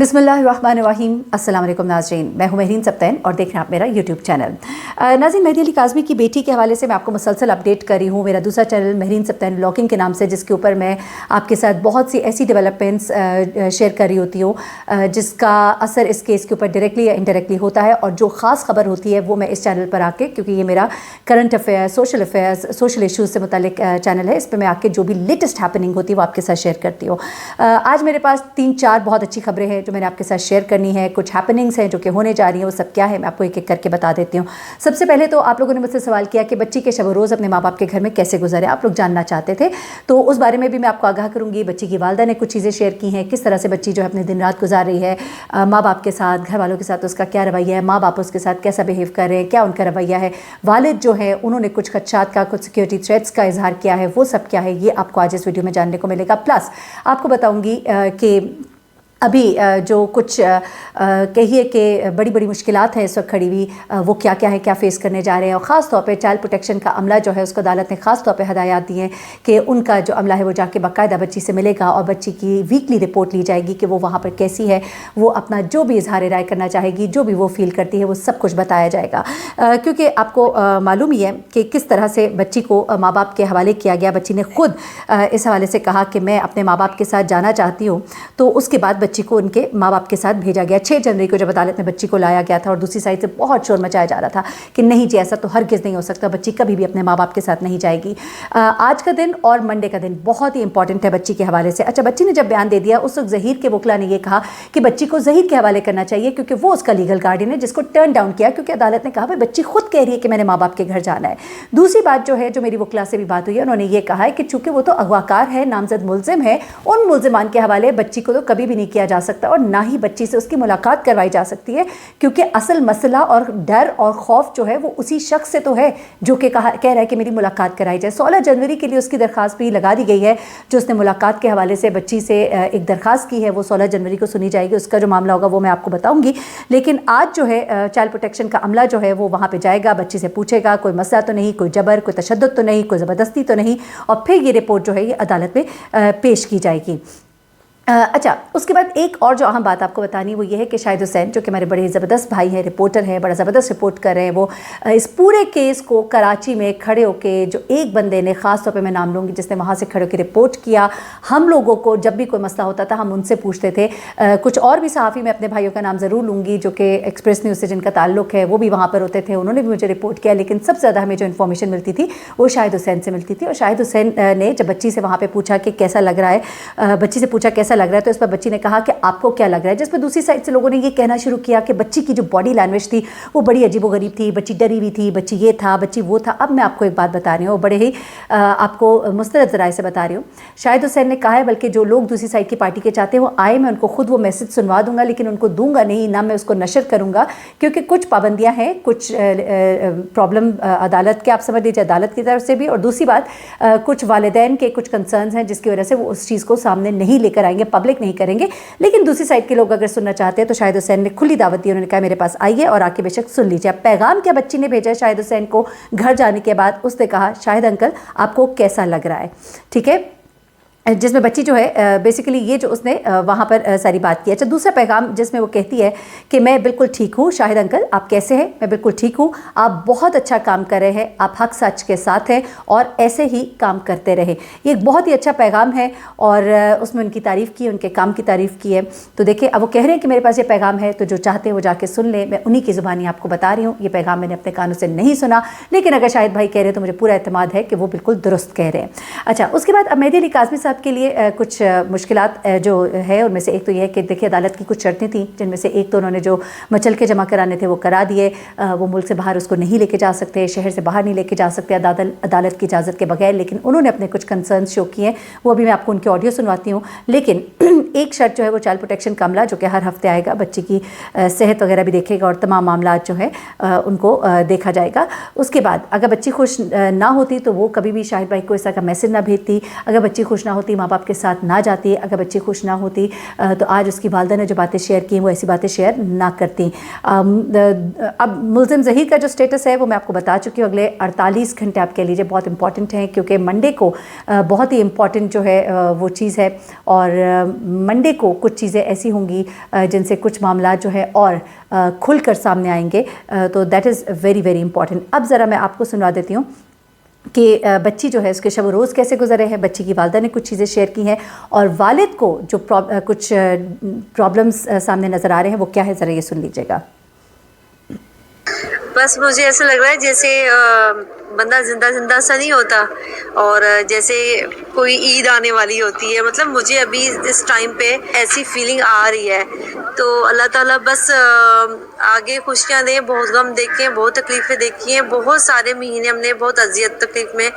बिस्मिल्लाहिर्रहमानिर्रहीम। अस्सलाम वालेकुम नाज़रीन, मैं हूं महरीन सब्तैन और देख रहे हैं आप मेरा यूट्यूब चैनल। नाज़रीन, मेहदी अली काज़मी की बेटी के हवाले से मैं आपको मुसलसल अपडेट कर रही हूँ। मेरा दूसरा चैनल महरीन सब्तैन व्लॉगिंग के नाम से, जिसके ऊपर मैं आपके साथ बहुत सी ऐसी डेवलपमेंट्स शेयर कर रही होती हूँ जिसका असर इस केस के ऊपर डायरेक्टली या इनडायरेक्टली होता है, और जो ख़ास खबर होती है वो मैं इस चैनल पर आके, क्योंकि ये मेरा करंट अफेयर्स, सोशल इशूज़ से मुतालिक चैनल है, इस पर मैं आके जो भी लेटेस्ट हैपनिंग होती है वो आपके साथ शेयर करती हूँ। आज मेरे पास 3-4 बहुत अच्छी खबरें हैं जो मैंने आपके साथ शेयर करनी है। कुछ हैपनिंग्स हैं जो कि होने जा रही हैं, वो सब क्या है मैं आपको एक एक करके बता देती हूँ। सबसे पहले तो आप लोगों ने मुझसे सवाल किया कि बच्ची के शब रोज़ अपने माँ बाप के घर में कैसे गुजरे, आप लोग जानना चाहते थे, तो उस बारे में भी मैं आपको आगाह करूँगी। बच्ची की वालदा ने कुछ चीज़ें शेयर की हैं, किस तरह से बच्ची जो है अपने दिन रात गुजार रही है, माँ बाप के साथ, घर वालों के साथ उसका क्या रवैया है, माँ बाप उसके साथ कैसा बिहेव कर रहे हैं, क्या उनका रवैया है, वालिद जो है उन्होंने कुछ खदशात का, कुछ सिक्योरिटी थ्रेट्स का इजहार किया है, वो सब क्या है ये आपको आज इस वीडियो में जानने को मिलेगा। प्लस आपको बताऊँगी कि अभी जो कुछ कहिए कि बड़ी बड़ी मुश्किलात हैं इस वक्त खड़ी हुई, वो क्या क्या है, क्या फ़ेस करने जा रहे हैं, और ख़ास तौर पे चाइल्ड प्रोटेक्शन का अमला जो है उसको अदालत ने ख़ास तौर पे हदायत दी हैं कि उनका जो अमला है वो जाके बाकायदा बच्ची से मिलेगा और बच्ची की वीकली रिपोर्ट ली जाएगी कि वो वहाँ पर कैसी है, वो अपना जो भी इजहार राय करना चाहेगी, जो भी वो फ़ील करती है वो सब कुछ बताया जाएगा। क्योंकि आपको मालूम ही है कि किस तरह से बच्ची को माँ बाप के हवाले किया गया। बच्ची ने खुद इस हवाले से कहा कि मैं अपने माँ बाप के साथ जाना चाहती हूँ, तो उसके बाद बच्ची को उनके माँ बाप के साथ भेजा गया। 6 जनवरी को जब अदालत में बच्ची को लाया गया था, और दूसरी साइड से बहुत शोर मचाया जा रहा था कि नहीं जी ऐसा तो हरगिज़ नहीं हो सकता, बच्ची कभी भी अपने माँ बाप के साथ नहीं जाएगी। आज का दिन और मंडे का दिन बहुत ही इंपॉर्टेंट है बच्ची के हवाले से। अच्छा, बच्ची ने जब बयान दे दिया, उस वक्त ज़हीर के वकला ने यह कहा कि बच्ची को ज़हीर के हवाले करना चाहिए, क्योंकि वो उसका लीगल गार्डियन है, जिसको टर्न डाउन किया क्योंकि अदालत ने कहा भाई बच्ची खुद कह रही है कि मैंने माँ बाप के घर जाना है। दूसरी बात जो है, जो मेरी वकला से भी बात हुई है, उन्होंने ये कहा है कि चूंकि वो तो अगवाकार है, नामजद मुलजिम है, उन मुलजिमान के हवाले बच्ची को तो कभी भी नहीं किया जा सकता और ना ही बच्ची से उसकी मुलाकात करवाई जा सकती है, क्योंकि असल मसला और डर और खौफ जो है वो उसी शख्स से तो है जो कि कह रहा है कि मेरी मुलाकात कराई जाए। 16 जनवरी के लिए उसकी दरख्वास्त भी लगा दी गई है, जो उसने मुलाकात के हवाले से बच्ची से एक दरख्वास्त की है, वो 16 जनवरी को सुनी जाएगी। उसका जो मामला होगा वो मैं आपको बताऊंगी। लेकिन आज जो है चाइल्ड प्रोटेक्शन का अमला जो है वो वहाँ पर जाएगा, बच्ची से पूछेगा कोई मसला तो नहीं, कोई जबर, कोई तशद्दुद तो नहीं, कोई ज़बरदस्ती तो नहीं, और फिर ये रिपोर्ट जो है ये अदालत में पेश की जाएगी। अच्छा, उसके बाद एक और जो अहम बात आपको बतानी वो ये है कि शाहिद हुसैन, जो कि हमारे बड़े ज़बरदस्त भाई हैं, रिपोर्टर हैं, बड़ा ज़बरदस्त रिपोर्ट कर रहे हैं, वो इस पूरे केस को कराची में खड़े होके, जो एक बंदे ने ख़ास तौर पे मैं नाम लूँगी जिसने वहाँ से खड़े होकर रिपोर्ट किया, हम लोगों को जब भी कोई मसला होता था हम उनसे पूछते थे। कुछ और भी सहाफ़ी, मैं अपने भाइयों का नाम ज़रूर लूँगी जो कि एक्सप्रेस न्यूज़ से जिनका ताल्लुक़ है, वो भी वहाँ पर होते थे, उन्होंने भी मुझे रिपोर्ट किया। लेकिन सबसे ज़्यादा हमें जो इन्फॉर्मेशन मिलती थी वो शाहिद हुसैन से मिलती थी। और शाहिद हुसैन ने जब बच्ची से वहाँ पर पूछा कि कैसा लग रहा है, बच्ची से पूछा कैसा लग रहा है, तो इस पर बच्ची ने कहा कि आपको क्या लग रहा है, जिस पर दूसरी साइड से लोगों ने ये कहना शुरू किया कि बच्ची की जो बॉडी लैंग्वेज थी वो बड़ी अजीबोगरीब थी, बच्ची डरी हुई थी, बच्ची ये था, बच्ची वो था। अब मैं आपको एक बात बता रही हूँ, बड़े ही आपको मुस्तरद ज़राए से बता रही हूँ। शाहिद हुसैन ने कहा है बल्कि जो लोग दूसरी साइड की पार्टी के चाहते हैं वो आए, मैं उनको खुद वो मैसेज सुनवा दूंगा, लेकिन उनको दूंगा नहीं, ना मैं उसको नशर करूँगा, क्योंकि कुछ पाबंदियाँ हैं, कुछ प्रॉब्लम अदालत के, आप समझ लीजिए अदालत की तरफ से भी, और दूसरी बात कुछ वालिदैन के कुछ कंसर्न्स हैं जिसकी वजह से वो उस चीज़ को सामने नहीं लेकर आएंगे, पब्लिक नहीं करेंगे। लेकिन दूसरी साइड के लोग अगर सुनना चाहते हैं तो शाहिद हुसैन ने खुली दावत दी, उन्होंने कहा मेरे पास आइए और आके बेशक सुन लीजिए। अब पैगाम क्या बच्ची ने भेजा शाहिद हुसैन को घर जाने के बाद, उसने कहा शाहिद अंकल आपको कैसा लग रहा है, ठीक है, जिसमें बच्ची जो है बेसिकली ये जो उसने वहाँ पर सारी बात की। अच्छा, दूसरा पैगाम जिसमें वो कहती है कि मैं बिल्कुल ठीक हूँ, शाहिद अंकल आप कैसे हैं, मैं बिल्कुल ठीक हूँ, आप बहुत अच्छा काम कर रहे हैं, आप हक सच के साथ हैं और ऐसे ही काम करते रहे। ये एक बहुत ही अच्छा पैगाम है और उसमें उनकी तारीफ़ की, उनके काम की तारीफ़ की है। तो देखिए, अब वो कह रहे हैं कि मेरे पास ये पैगाम है, तो जो चाहते हैं वो जाके सुन लें, मैं उन्हीं की ज़ुबानी आपको बता रही हूँ। ये पैगाम मैंने अपने कानों से नहीं सुना, लेकिन अगर शाहिद भाई कह रहे हैं तो मुझे पूरा एतमाद है कि वो बिल्कुल दुरुस्त कह रहे हैं। अच्छा, उसके बाद अब मेहदी अली काज़मी साहब के लिए कुछ मुश्किलात जो है, उनमें से एक तो ये है कि देखिए अदालत की कुछ शर्तें थी, जिनमें से एक तो उन्होंने जो मचल के जमा कराने थे वो करा दिए, वो मुल्क से बाहर उसको नहीं लेके जा सकते, शहर से बाहर नहीं लेके जा सकते अदालत की इजाज़त के बगैर। लेकिन उन्होंने अपने कुछ कंसर्न्स शो किए, वो अभी मैं आपको उनके ऑडियो सुनवाती हूँ। लेकिन एक शर्त जो है वो चाइल्ड प्रोटेक्शन का अमला जो कि हर हफ्ते आएगा, बच्ची की सेहत वगैरह भी देखेगा और तमाम मामला जो है उनको देखा जाएगा। उसके बाद अगर बच्ची खुश ना होती तो वो कभी भी शाहिद भाई को इस तरह का मैसेज ना भेजती, अगर बच्ची खुश ना ہوتی, ماں باپ کے ساتھ نہ جاتی, اگر بچی خوش نہ ہوتی تو آج اس کی والدہ نے جو باتیں شیئر کی ہیں وہ ایسی باتیں شیئر نہ کرتی. اب ملزم ظہیر کا جو سٹیٹس ہے وہ میں آپ کو بتا چکی ہوں. اگلے 48 گھنٹے آپ کہہ لیجیے بہت امپورٹنٹ ہیں, کیونکہ منڈے کو بہت ہی امپورٹنٹ جو ہے وہ چیز ہے, اور منڈے کو کچھ چیزیں ایسی ہوں گی جن سے کچھ معاملات جو ہے اور کھل کر سامنے آئیں گے, تو that is very very important. اب ذرا میں آپ کو سنوا دیتی ہوں کہ بچی جو ہے اس کے شب و روز کیسے گزرے ہیں. بچی کی والدہ نے کچھ چیزیں شیئر کی ہیں, اور والد کو جو کچھ پرابلمس سامنے نظر آ رہے ہیں وہ کیا ہے, ذرا یہ سن لیجیے گا. بس مجھے ایسا لگ رہا ہے جیسے بندہ زندہ سا نہیں ہوتا, اور جیسے کوئی عید آنے والی ہوتی ہے. مطلب مجھے ابھی اس ٹائم پہ ایسی فیلنگ آ رہی ہے. تو اللہ تعالیٰ بس آگے خوشیاں دیں. بہت غم دیکھے ہیں, بہت تکلیفیں دیکھی ہیں, بہت سارے مہینے ہم نے بہت اذیت تکلیف میں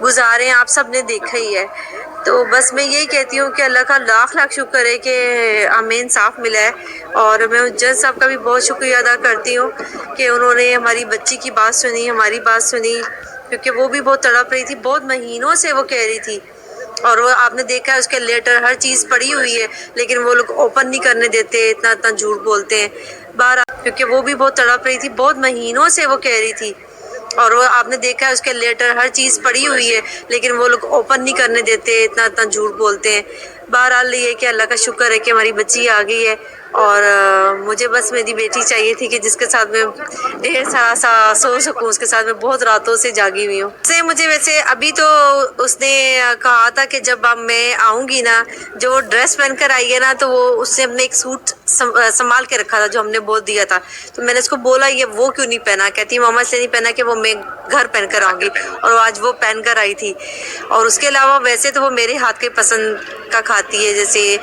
گزارے ہیں, آپ سب نے دیکھا ہی ہے. تو بس میں یہی کہتی ہوں کہ اللہ کا لاکھ لاکھ شکر ہے کہ ہمیں انصاف ملا ہے. اور میں جج صاحب کا بھی بہت شکریہ ادا کرتی ہوں کہ انہوں نے ہماری بچی کی بات سنی, ہماری بات سنی, کیونکہ وہ بھی بہت تڑپ رہی تھی. بہت مہینوں سے وہ کہہ رہی تھی, اور وہ آپ نے دیکھا ہے اس کے لیٹر ہر چیز پڑی ہوئی ہے, لیکن وہ لوگ اوپن نہیں کرنے دیتے, اتنا جھوٹ بولتے ہیں باہر, کیونکہ وہ بھی بہت تڑپ رہی تھی. بہت مہینوں سے وہ کہہ رہی تھی, اور وہ آپ نے دیکھا ہے اس کے لیٹر ہر چیز پڑی ہوئی ہے, لیکن وہ لوگ اوپن نہیں کرنے دیتے, اتنا جھوٹ بولتے ہیں. بہرحال یہ کہ اللہ کا شکر ہے کہ ہماری بچی آ گئی ہے, اور مجھے بس میری بیٹی چاہیے تھی کہ جس کے ساتھ میں ڈھیر سارا سو سکوں. اس کے ساتھ میں بہت راتوں سے جاگی ہوئی ہوں. سے مجھے ویسے ابھی تو اس نے کہا تھا کہ جب اب میں آؤں گی نا, جو ڈریس پہن کر آئی ہے نا, تو وہ اس نے اپنے ایک سوٹ سنبھال کے رکھا تھا جو ہم نے بول دیا تھا. تو میں نے اس کو بولا یہ وہ کیوں نہیں پہنا, کہتی ماما سے نہیں پہنا کہ وہ میں گھر پہن کر آؤں گی, اور آج وہ پہن کر آئی تھی. اور اس کے علاوہ ویسے تو وہ میرے ہاتھ کے پسند کا کھاتی ہے, جیسے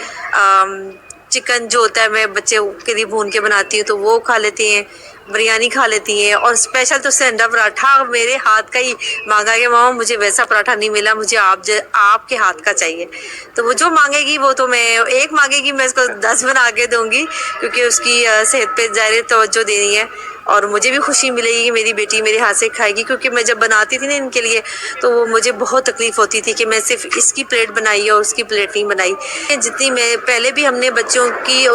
چکن جو ہوتا ہے میں بچے کے لیے بھون کے بناتی ہوں تو وہ کھا لیتی ہیں, بریانی کھا لیتی ہیں, اور اسپیشل تو اس سے انڈا پراٹھا میرے ہاتھ کا ہی مانگا کہ ماما مجھے ویسا پراٹھا نہیں ملا, مجھے آپ کے ہاتھ کا چاہیے. تو وہ جو مانگے گی وہ تو میں ایک مانگے گی میں اس کو 10 بنا کے دوں گی, کیونکہ اس کی صحت پہ ظاہر توجہ دینی ہے. اور مجھے بھی خوشی ملے گی کہ میری بیٹی میرے ہاتھ سے کھائے گی, کیونکہ میں جب بناتی تھی نا ان کے لیے تو وہ مجھے بہت تکلیف ہوتی تھی کہ میں صرف اس کی پلیٹ بنائی اور اس کی پلیٹ نہیں بنائی. جتنی میں پہلے بھی ہم نے بچوں کی.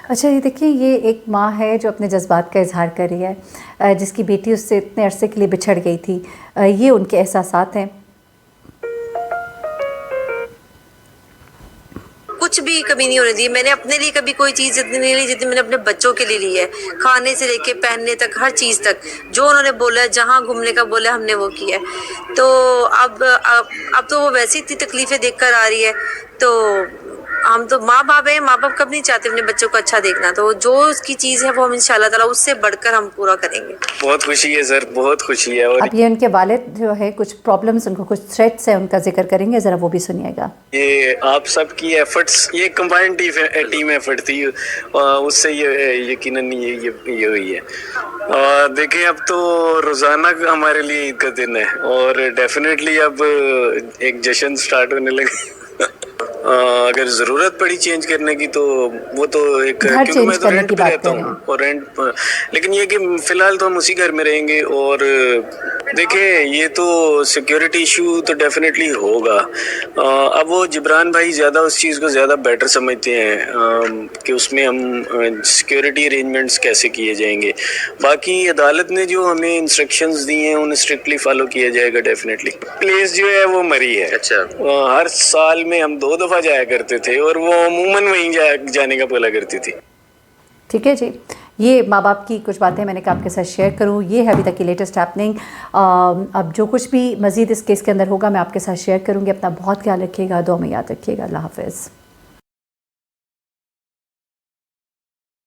اچھا یہ دیکھیے, یہ ایک ماں ہے جو اپنے جذبات کا اظہار کر رہی ہے, جس کی بیٹی اس سے اتنے عرصے کے لیے بچھڑ گئی تھی. یہ ان کے احساسات ہیں. کچھ بھی کمی نہیں ہونے دی. میں نے اپنے لیے کبھی کوئی چیز اتنی نہیں لی جتنی میں نے اپنے بچوں کے لیے لی ہے, کھانے سے لے کے پہننے تک, ہر چیز تک جو انہوں نے بولا ہے, جہاں گھومنے کا بولا ہم نے وہ کیا ہے. تو اب تو وہ ویسی اتنی تکلیفیں دیکھ کر آ رہی ہے. تو ہم تو ماں باپ ہیں, ماں باپ کب نہیں چاہتے اپنے بچوں کو اچھا دیکھنا, تو جو اس کی چیز ہے وہ ہم انشاءاللہ تعالیٰ اس سے بڑھ کر ہم پورا کریں گے. بہت خوشی ہے سر, بہت خوشی ہے. اور اب یہ ان کے والد جو ہے کچھ پرابلمس, ان کو کچھ تھریٹس ہیں, ان کا ذکر کریں گے, ذرا وہ بھی سنیے گا. یہ آپ سب کی ایفرٹس, یہ کمبائنڈ ٹیم ایفرٹ تھی, اس سے یہ یقیناً یہ ہوئی ہے. دیکھیں اب تو روزانہ ہمارے لیے عید کا دن ہے, اور ڈیفینیٹلی اب ایک جشن سٹارٹ ہونے لگے. اگر ضرورت پڑی چینج کرنے کی تو وہ تو ایک, کیونکہ میں تو رینٹ پہ رہتا ہوں, اور رینٹ, لیکن یہ کہ فی الحال تو ہم اسی گھر میں رہیں گے. اور دیکھیں یہ تو سیکیورٹی ایشو تو ڈیفینیٹلی ہوگا. اب وہ جبران بھائی زیادہ اس چیز کو زیادہ بیٹر سمجھتے ہیں کہ اس میں ہم سیکیورٹی ارینجمنٹس کیسے کیے جائیں گے. باقی عدالت نے جو ہمیں انسٹرکشنز دی ہیں انہیں اسٹرکٹلی فالو کیا جائے گا ڈیفینیٹلی. پلیس جو ہے وہ مری ہے. اچھا, ہر سال میں ہم 2 دفعہ جایا کرتے تھے, اور وہ عموماً وہیں جانے کا بولا کرتی تھی. ٹھیک ہے جی, یہ ماں باپ کی کچھ باتیں میں نے کہا آپ کے ساتھ شیئر کروں. یہ ہے ابھی تک کی لیٹسٹ ہیپننگ. اب جو کچھ بھی مزید اس کیس کے اندر ہوگا میں آپ کے ساتھ شیئر کروں گی. اپنا بہت خیال رکھیے گا, دعا میں یاد رکھیے گا. اللہ حافظ.